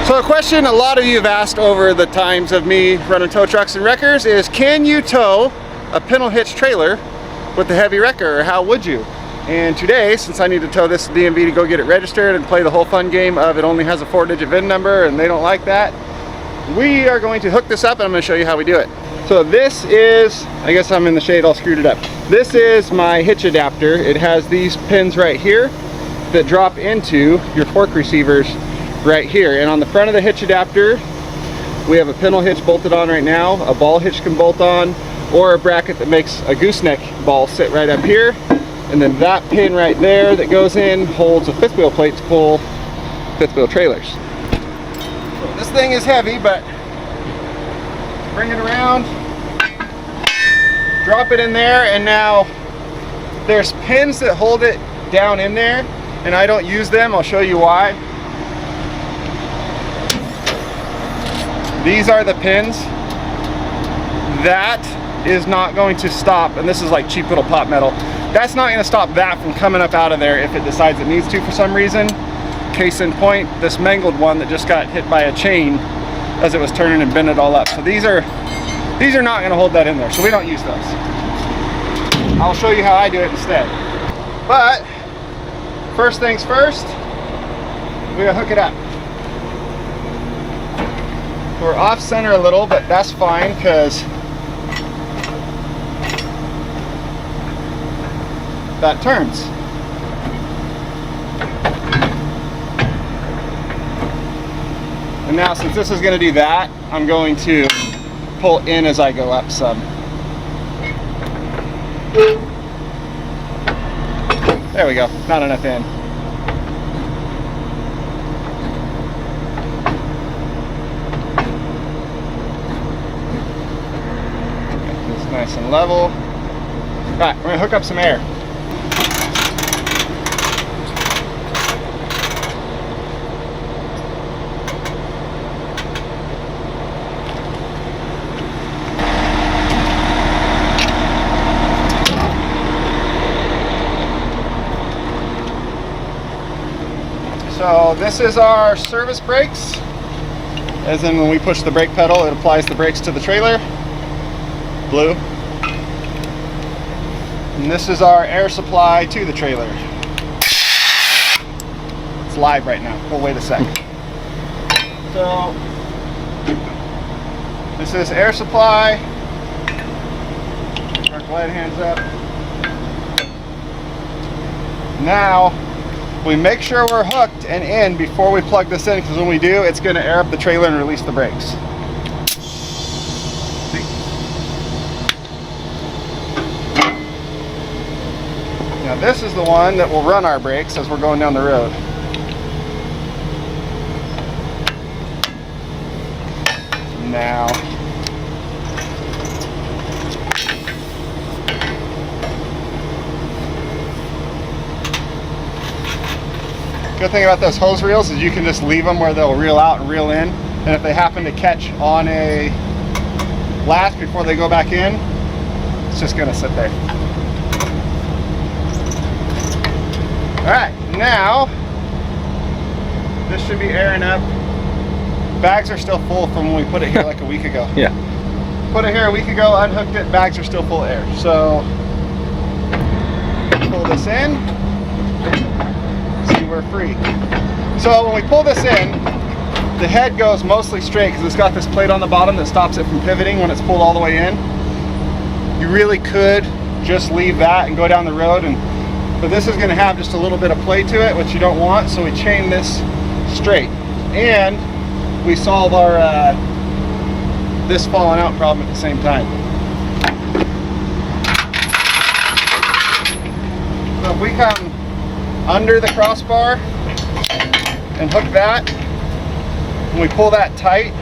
So a question a lot of you have asked over the times of me running tow trucks and wreckers is, can you tow a pintle hitch trailer with the heavy wrecker, or how would you? And today, since I need to tow this DMV to go get it registered and play the whole fun game of it only has a 4-digit VIN number and they don't like that, we are going to hook this up and I'm going to show you how we do it. So this is, I guess I'm in the shade, all screwed it up. This is my hitch adapter. It has these pins right here that drop into your fork receivers right here. And on the front of the hitch adapter, we have a pintle hitch bolted on right now, a ball hitch can bolt on, or a bracket that makes a gooseneck ball sit right up here. And then that pin right there that goes in holds a fifth wheel plate to pull fifth wheel trailers. So this thing is heavy, but bring it around, drop it in there, and now there's pins that hold it down in there, and I don't use them. I'll show you why. These are the pins. That is not going to stop, and this is like cheap little pot metal. That's not going to stop that from coming up out of there if it decides it needs to for some reason. Case in point, this mangled one that just got hit by a chain as it was turning and bent it all up. So these are not going to hold that in there, so we don't use those. I'll show you how I do it instead. But first things first, we're going to hook it up. We're off center a little, but that's fine because that turns. And now, since this is going to do that, I'm going to pull in as I go up some. There we go, not enough in. Get this nice and level. All right, we're going to hook up some air. So this is our service brakes, as in when we push the brake pedal, it applies the brakes to the trailer, blue. And this is our air supply to the trailer. It's live right now, we'll wait a sec. So this is air supply, our glide hands up. Now, we make sure we're hooked and in before we plug this in, because when we do, it's going to air up the trailer and release the brakes. See? Now this is the one that will run our brakes as we're going down the road. Now, good thing about those hose reels is you can just leave them where they'll reel out and reel in, and if they happen to catch on a blast before they go back in, it's just going to sit there. Alright, now this should be airing up. Bags are still full from when we put it here like a week ago. Yeah. Put it here a week ago, unhooked it, bags are still full of air. So pull this in. We're free. So when we pull this in, the head goes mostly straight because it's got this plate on the bottom that stops it from pivoting when it's pulled all the way in. You really could just leave that and go down the road, but this is going to have just a little bit of play to it, which you don't want, so we chain this straight. And we solve our this falling out problem at the same time. So if we come under the crossbar and hook that, when we pull that tight,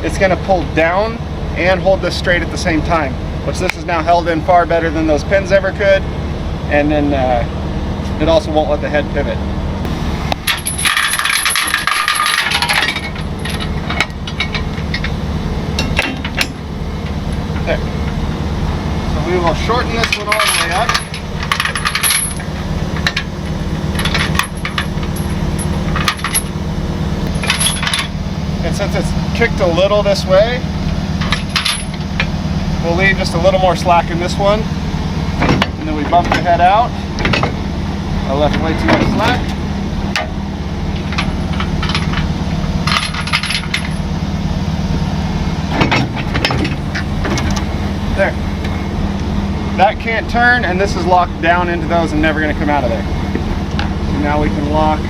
it's going to pull down and hold this straight at the same time, which this is now held in far better than those pins ever could, and then it also won't let the head pivot. There. So we will shorten this one all the way up. And since it's kicked a little this way, we'll leave just a little more slack in this one. And then we bump the head out. I left way too much slack. There. That can't turn, and this is locked down into those and never going to come out of there. So now we can lock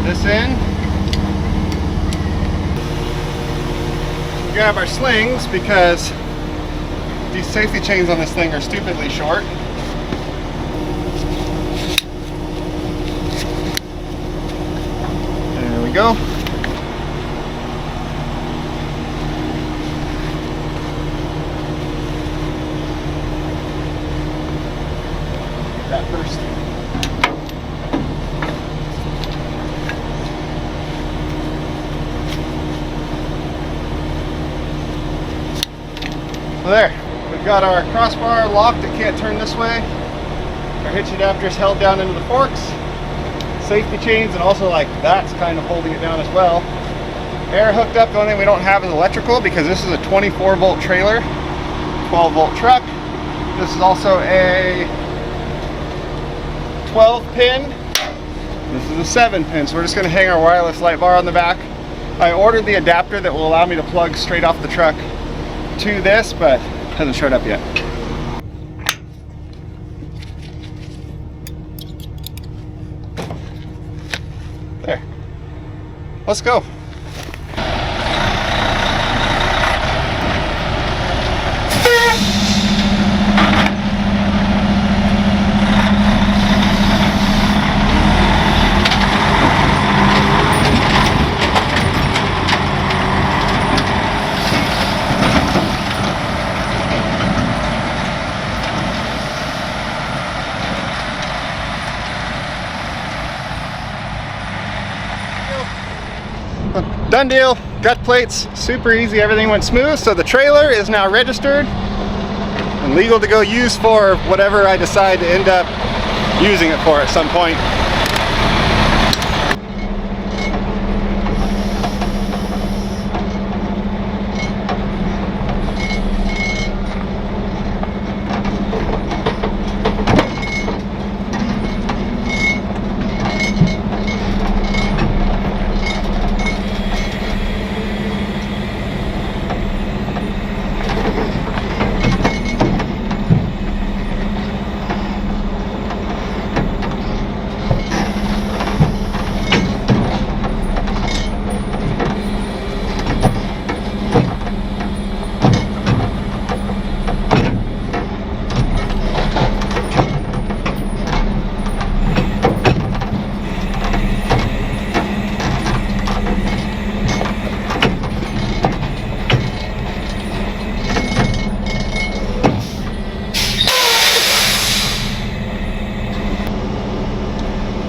this in. Grab our slings because these safety chains on this thing are stupidly short. There we go. That first. So there, we've got our crossbar locked, it can't turn this way. Our hitch adapter is held down into the forks. Safety chains, and also like that's kind of holding it down as well. Air hooked up, the only thing we don't have is electrical because this is a 24 volt trailer, 12 volt truck. This is also a 12 pin. This is a 7 pin, so we're just going to hang our wireless light bar on the back. I ordered the adapter that will allow me to plug straight off the truck to this, but hasn't showed up yet. There. Let's go. Done deal, gut plates, super easy, everything went smooth. So the trailer is now registered and legal to go use for whatever I decide to end up using it for at some point.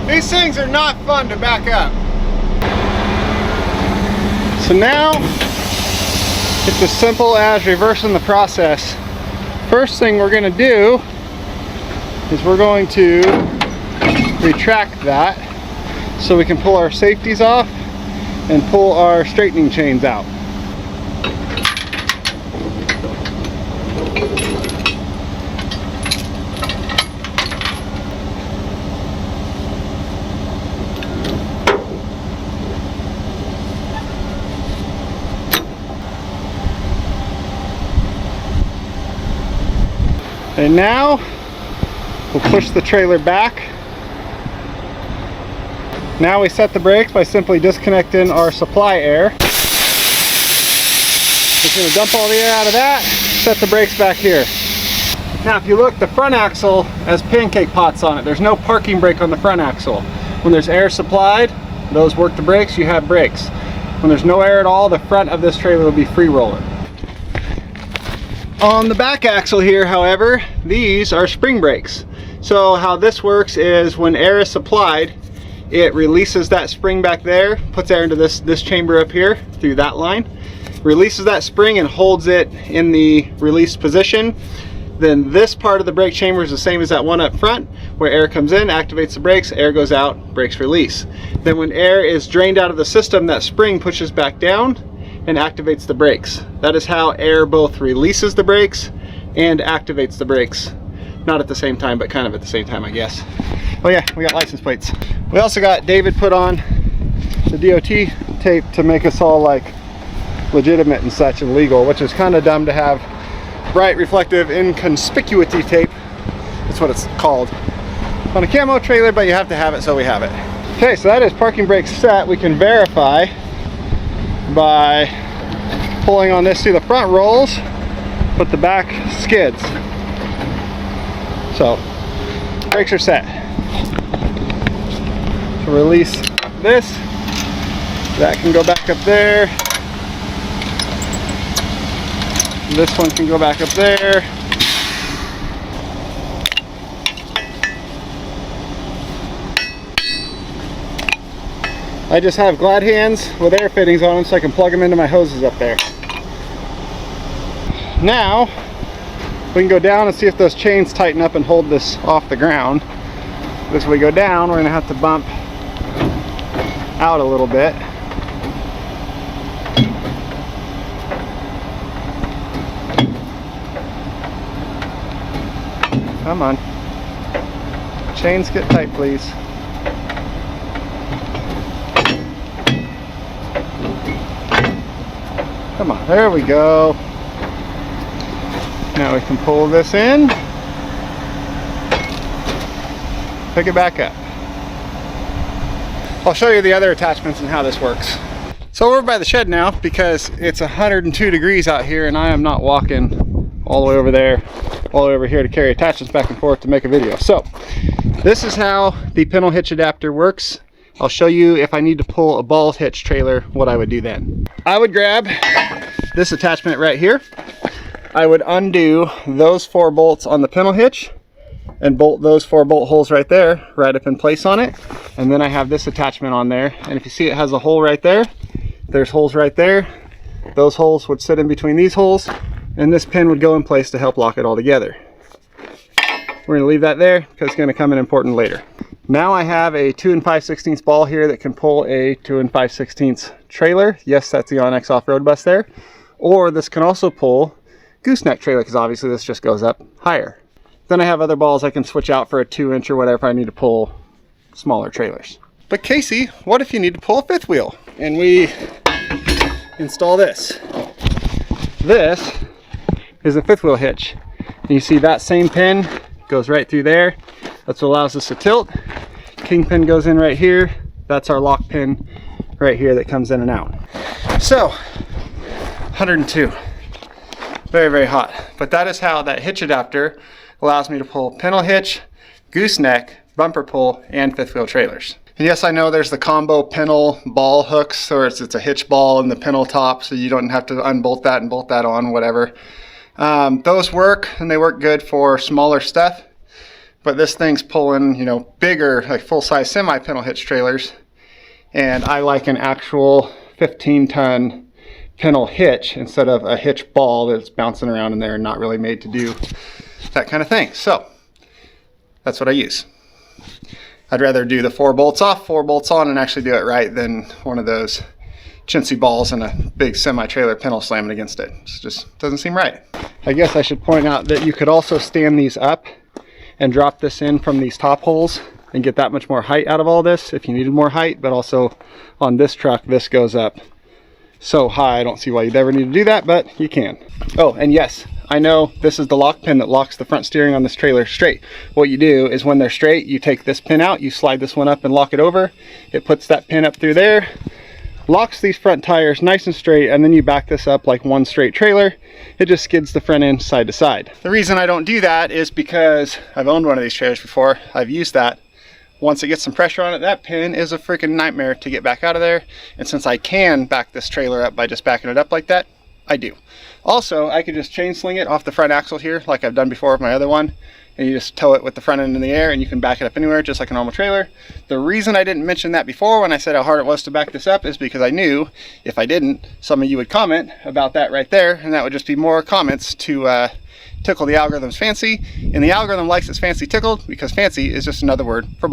These things are not fun to back up. So now it's as simple as reversing the process. First thing we're going to do is we're going to retract that so we can pull our safeties off and pull our straightening chains out. And now we'll push the trailer back. Now we set the brakes by simply disconnecting our supply air. Just going to dump all the air out of that, set the brakes back here. Now if you look, the front axle has pancake pots on it. There's no parking brake on the front axle. When there's air supplied, those work the brakes, you have brakes. When there's no air at all, the front of this trailer will be free rolling. On the back axle here, however, these are spring brakes. So how this works is when air is supplied, it releases that spring back there, puts air into this chamber up here through that line, releases that spring and holds it in the released position. Then this part of the brake chamber is the same as that one up front, where air comes in, activates the brakes, air goes out, brakes release. Then when air is drained out of the system, that spring pushes back down and activates the brakes. That is how air both releases the brakes and activates the brakes. Not at the same time, but kind of at the same time, I guess. Oh yeah, we got license plates. We also got David put on the DOT tape to make us all like legitimate and such and legal, which is kind of dumb to have bright, reflective, inconspicuity tape. That's what it's called on a camo trailer, but you have to have it, so we have it. Okay, so that is parking brake set. We can verify by pulling on this. See, the front rolls, but the back skids. So brakes are set. To release this, that can go back up there. This one can go back up there. I just have glad hands with air fittings on them so I can plug them into my hoses up there. Now we can go down and see if those chains tighten up and hold this off the ground. As we go down, we're going to have to bump out a little bit. Come on. Chains get tight, please. Come on, there we go. Now we can pull this in. Pick it back up. I'll show you the other attachments and how this works. So we're by the shed now because it's 102 degrees out here and I am not walking all the way over there, all the way over here to carry attachments back and forth to make a video. So this is how the pintle hitch adapter works. I'll show you if I need to pull a ball hitch trailer, what I would do then. I would grab this attachment right here. I would undo those 4 bolts on the pintle hitch and bolt those 4 bolt holes right there, right up in place on it. And then I have this attachment on there. And if you see, it has a hole right there. There's holes right there. Those holes would sit in between these holes, and this pin would go in place to help lock it all together. We're gonna leave that there because it's gonna come in important later. Now I have a 2 5/16 ball here that can pull a 2 5/16 trailer. Yes, that's the Onyx off-road bus there. Or this can also pull gooseneck trailer, because obviously this just goes up higher. Then I have other balls I can switch out for a 2-inch or whatever if I need to pull smaller trailers. But Casey, what if you need to pull a 5th wheel? And we install this. This is a 5th wheel hitch. And you see that same pin goes right through there. That's what allows us to tilt. Kingpin goes in right here. That's our lock pin right here that comes in and out. So 102. Very, very hot. But that is how that hitch adapter allows me to pull pintle hitch, gooseneck, bumper pull, and 5th wheel trailers. And yes, I know there's the combo pintle ball hooks, or it's a hitch ball and the pintle top, so you don't have to unbolt that and bolt that on, whatever. Those work, and they work good for smaller stuff. But this thing's pulling, you know, bigger, like full-size semi-pintle hitch trailers. And I like an actual 15-ton pintle hitch instead of a hitch ball that's bouncing around in there and not really made to do that kind of thing. So that's what I use. I'd rather do the 4 bolts off, 4 bolts on, and actually do it right than one of those chintzy balls and a big semi-trailer pintle slamming against it. It just doesn't seem right. I guess I should point out that you could also stand these up and drop this in from these top holes and get that much more height out of all this if you needed more height. But also on this truck, this goes up so high, I don't see why you'd ever need to do that, but you can. Oh, and yes, I know this is the lock pin that locks the front steering on this trailer straight. What you do is when they're straight, you take this pin out, you slide this one up and lock it over. It puts that pin up through there, locks these front tires nice and straight, and then you back this up like one straight trailer. It just skids the front end side to side. The reason I don't do that is because I've owned one of these trailers before. I've used that. Once it gets some pressure on it, that pin is a freaking nightmare to get back out of there. And since I can back this trailer up by just backing it up like that, I do. Also, I could just chain sling it off the front axle here like I've done before with my other one. And you just tow it with the front end in the air and you can back it up anywhere just like a normal trailer. The reason I didn't mention that before when I said how hard it was to back this up is because I knew if I didn't, some of you would comment about that right there, and that would just be more comments to tickle the algorithm's fancy, and the algorithm likes its fancy tickled because fancy is just another word for